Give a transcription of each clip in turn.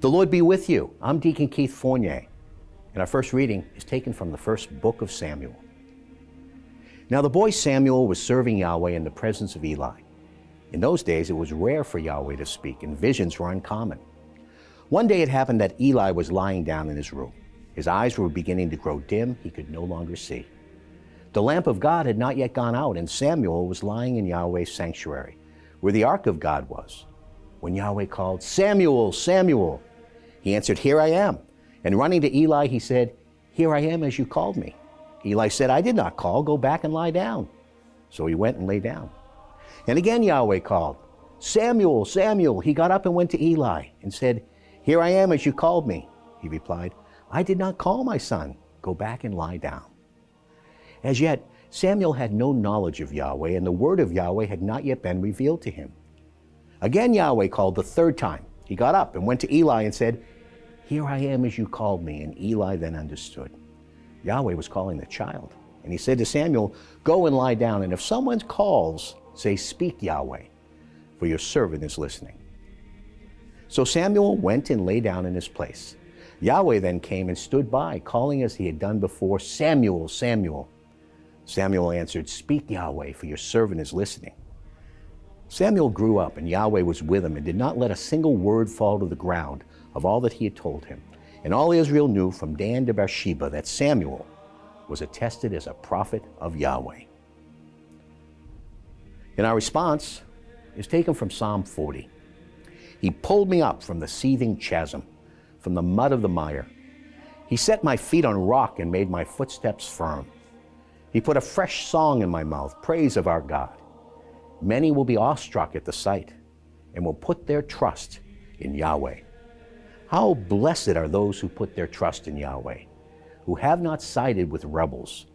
The Lord be with you. I'm Deacon Keith Fournier, and our first reading is taken from the first book of Samuel. Now the boy Samuel was serving Yahweh in the presence of Eli. In those days, it was rare for Yahweh to speak, and visions were uncommon. One day it happened that Eli was lying down in his room. His eyes were beginning to grow dim. He could no longer see. The lamp of God had not yet gone out, and Samuel was lying in Yahweh's sanctuary, where the ark of God was. When Yahweh called, "Samuel, Samuel," he answered, "Here I am." And running to Eli, he said, "Here I am as you called me." Eli said, "I did not call. Go back and lie down." So he went and lay down. And again Yahweh called, "Samuel, Samuel." He got up and went to Eli and said, "Here I am as you called me." He replied, "I did not call, my son. Go back and lie down." As yet, Samuel had no knowledge of Yahweh, and the word of Yahweh had not yet been revealed to him. Again Yahweh called the third time. He got up and went to Eli and said, "Here I am as you called me." And Eli then understood. Yahweh was calling the child. And he said to Samuel, "Go and lie down, and if someone calls, say, 'Speak, Yahweh,' for your servant is listening." So Samuel went and lay down in his place. Yahweh then came and stood by, calling as he had done before, "Samuel, Samuel." Samuel answered, "Speak, Yahweh, for your servant is listening." Samuel grew up, and Yahweh was with him, and did not let a single word fall to the ground of all that he had told him. And all Israel knew from Dan to Beersheba that Samuel was attested as a prophet of Yahweh. And our response is taken from Psalm 40. He pulled me up from the seething chasm, from the mud of the mire. He set my feet on rock and made my footsteps firm. He put a fresh song in my mouth, praise of our God. Many will be awestruck at the sight and will put their trust in Yahweh. How blessed are those who put their trust in Yahweh, who have not sided with rebels,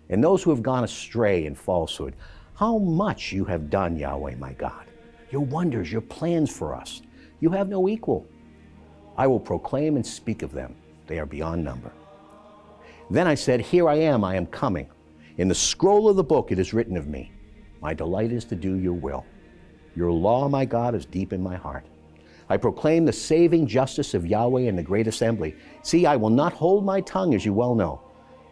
and those who have gone astray in falsehood. How much you have done, Yahweh, my God. Your wonders, your plans for us, you have no equal. I will proclaim and speak of them. They are beyond number. Then I said, "Here I am coming. In the scroll of the book it is written of me. My delight is to do your will. Your law, my God, is deep in my heart. I proclaim the saving justice of Yahweh in the great assembly. See, I will not hold my tongue, as you well know.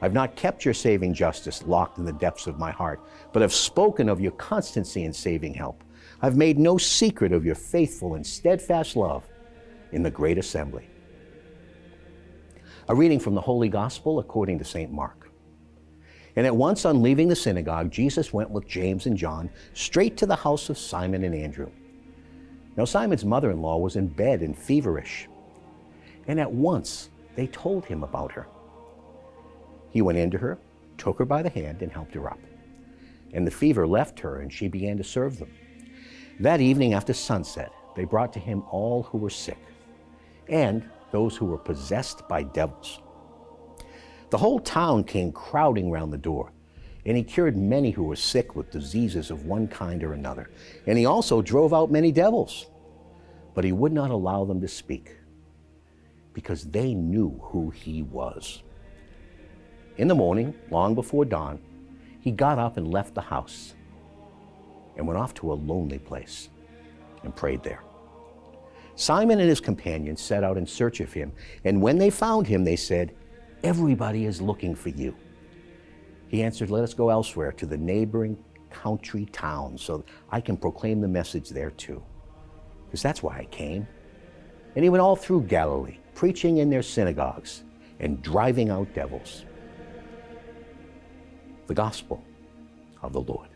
I've not kept your saving justice locked in the depths of my heart, but have spoken of your constancy in saving help. I've made no secret of your faithful and steadfast love in the great assembly." A reading from the Holy Gospel according to St. Mark. And at once on leaving the synagogue, Jesus went with James and John straight to the house of Simon and Andrew. Now Simon's mother-in-law was in bed and feverish, and at once they told him about her. He went in to her, took her by the hand, and helped her up. And the fever left her, and she began to serve them. That evening after sunset, they brought to him all who were sick, and those who were possessed by devils. The whole town came crowding round the door, and he cured many who were sick with diseases of one kind or another. And he also drove out many devils. But he would not allow them to speak, because they knew who he was. In the morning, long before dawn, he got up and left the house and went off to a lonely place and prayed there. Simon and his companions set out in search of him, and when they found him, they said, "Everybody is looking for you." He answered, "Let us go elsewhere to the neighboring country towns so that I can proclaim the message there too, because that's why I came." And he went all through Galilee, preaching in their synagogues and driving out devils. The Gospel of the Lord.